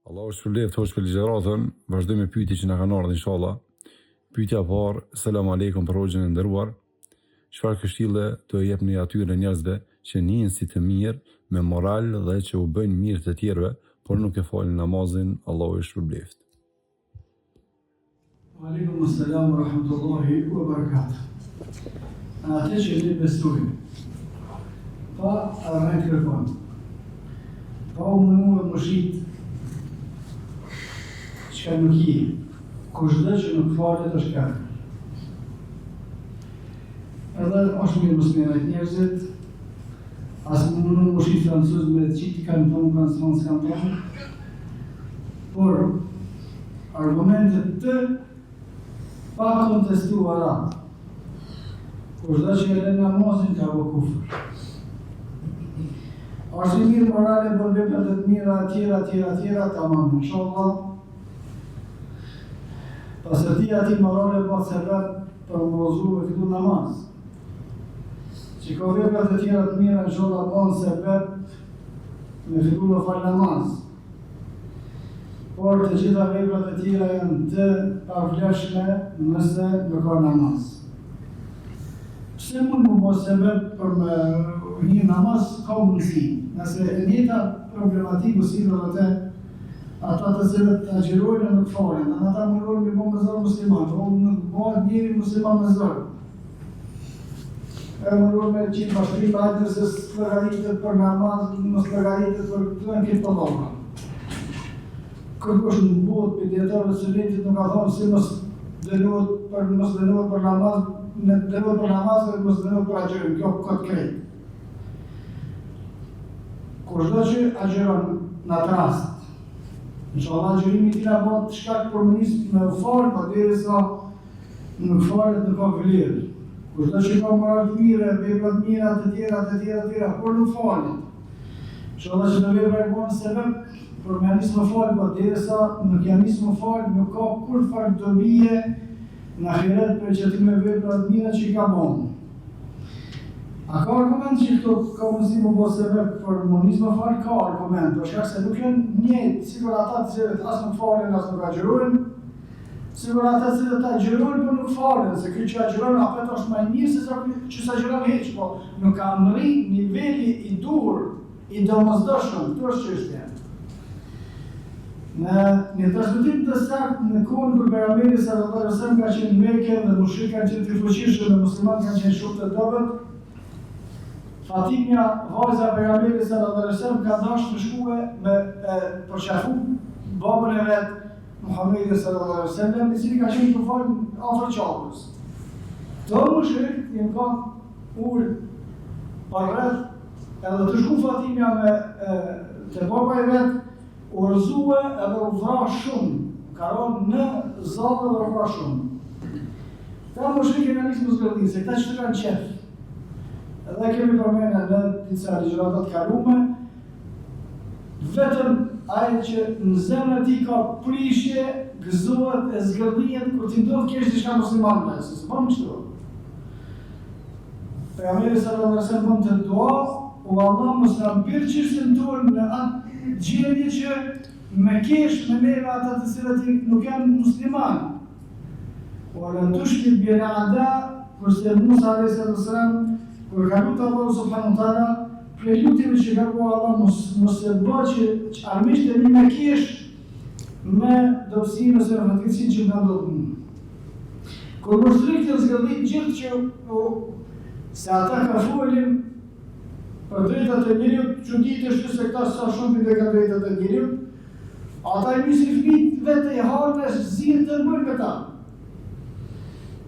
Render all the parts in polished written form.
Allahu shpëleft hosh për ligjëratën, vazhdojmë me pyetje që na kanë ardhur inshallah. Pyetja e parë, selam aleikum për hoxhën e nderuar. Çfarë këshille do i jepni atyre njerëzve që njihen si të mirë, me moral dhe që u bëjnë mirë të tjerëve, por nuk e falin namazin? Allahu shpëleft. Aleikum assalam wa rahmatullahi wa barakatuh. Atë që ne besojmë, pa arrejt telefon, pa u mënuar më shit, që nuk i, kushtë që nuk falet është kërë. Edhe është mirë mësmenajt njerëzit, asë më mënu më shqit francuz me qiti kanë tonë, kanë së kanë tonë, por argumentet të pa kontestu arat, kushtë që e le namazin ka vë kufër. Është i mirë morale për veprat e të mira, tjera, tamam, inshallah. Pasërtia ati morale pa sebeb për më rozu e fillu namaz. Që ka veprat e tjera të mira, inshallah, pa në sebeb me fillu me falë namaz. Por të gjitha veprat e tjera janë të pavlefshme nëse nuk ka namaz. Pse mund më po sebeb për me një namaz ka mundësi, nëse e njëta problematikë si dhe të ata të cilët të agjerojnë nuk falen, ata mundojnë me bo me zërë musliman, nuk bëhet njëri musliman me zërë. E mundojnë me qitë bashkëri për hajtë se së lëgaritet për namaz, mos lëgaritet për të në këtë pëlloha. Kërkush në botë për djetarëve sëlletit nuk ka thonë si mos dënohet për namaz, në dënohet për namaz dhe mos dënohet për agjerim, kjo këtë krejt. Kushdo që agjeron në atë rast, inshallah agjerimi tina bëhet shkak për më nisë me falë, pa derisa nuk falet në ka vlerë. Kushdo që ka moral të mire, veprat mira të tjera, por nuk falet. Inshallah që në vepra e bëhen sebeb për me nisë me falë, pa derisa nuk janë nisë me falë, nuk ka kur farë dobije në ahiret për që ti me veprat mira që i ka bëhen. A ka argument që këto ka mundësi më bëhe sebeb për më nisë me falë? Ka argument, për shkak se nuk janë njëjtë, sigur ata të cilët as nuk falen, as nuk agjerojnë, sigur ata të cilët agjerojnë, por nuk falen, se kjo që agjerojnë apet është më mirë se sa që s'agjeron heq, po nuk ka mri niveli i dur, i domosdoshëm, këtu është çështja. Në një transmetim të saktë në kohën kur pejgamberi sallallahu alajhi wasallam ka qenë në Mekë dhe mushrikët kanë qenë të fuqishëm dhe muslimanët kanë qenë shumë të dobët, Fatimja, vajza pejgamberit sallallahu alajhi wasallam ka dashur të shkojë me për shafu babën e vet, Muhamedit sallallahu alajhi wasallam, i cili ka qenë të falë afër qafës. Do mushrik i ka ul për rreth, edhe të shku Fatimja me te baba e vet, u rrëzue edhe u vra shumë, ka rënë në zallë dhe u vra shumë. Ta mushrik e në nisë musgërdin, se këta që të kanë qef. Edhe kemi përmene në disa ligjëratat kalume, vetëm aje që në zemën e ti ka prishje, gëzohet e zgërdhijet, kur ti ndodhë kesh diçka musliman me, se së bëmë qëto. Pejgamberi sallallahu alajhi wasallam bëm të dua, u Allah mos na mbirë çështën tonë në atë gjendje që me kesh me neve ata të cilët nuk janë musliman. O lan tushkil bil a'da, kurse Musa alayhi salam kur ka lutë Allah subhanahu wa taala, prej lutjeve që ka bërë Allah mos e bë që armisht e mi me kesh me dobësinë ose fatkeqësinë që nga ndodhë. Kur mushrikët e zgjodhin gjithë që se ata ka folin për drejtat e njeriut, çuditësh se këta sa shumë për ka drejtat e njeriut, ata i nisin fëmijët vetë e harën e zinë të mbërë me ta.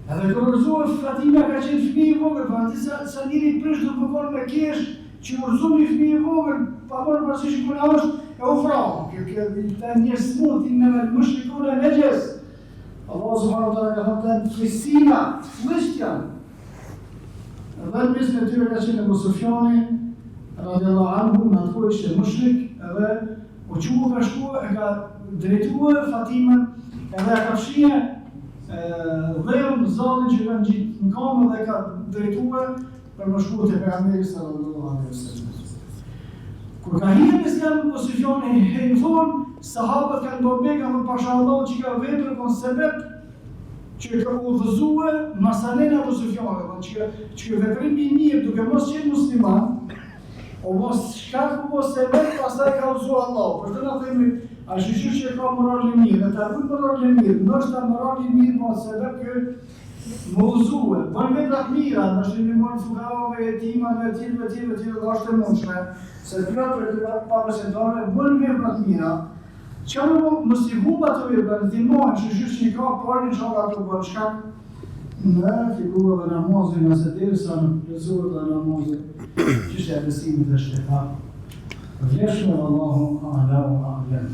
Edhe kur urzuar Fatimja ka qenë fëmijë i vogël, pa aty sa njëri prish do të bëkon me kesh, që urzumi fëmijë i vogël, pa bërë parasysh që puna është, e u vrau. Kjo njerëz smutin me mushrikun e nejes. Allah subhanahu wa taala ka thënë të flisina, flisht janë. Edhe në mes me tyre ka qenë Abu Sufjani, radiallahu anhu, në atë kohë ishte mushrik, edhe u qumë ka shkua, e ka drejtua Fatimën, edhe e ka fshie dhejën zalin që kanë gjitë në kamë dhe ka drejtue për më shku të pejgamberi sallallahu alaihi wasallam. Kur ka hirë në Islam, Abu Sufjani i thonë, sahabët kanë dobega më pasha Allah që ka vepër kon sebeb që ka udhëzue Masalena Abu Sufjanit, që veprimi i mirë duke mos qenë musliman, o mos shkak po sebeb pastaj ka udhëzuar Allah. Për të na themi, a shqyqyr që ka moral i mirë, dhe ta rrujt moral i mirë, ndoshta moral i mirë po sebeb kë më udhëzue, bën veprat mira, ndoshta i mund fukave, jetimave, tjerë, dhe është e mundshme, se plot për të papresentore bën veprat mira. Që mos i humba të vepra, ndihmojnë shqyqyr që i ka, por inshallah ato bën shkak në figurë dhe namazin, nëse derisa në plezurë dhe namazin, që është e besimit dhe shteta. Vleshme Allahu a'la wa a'lam.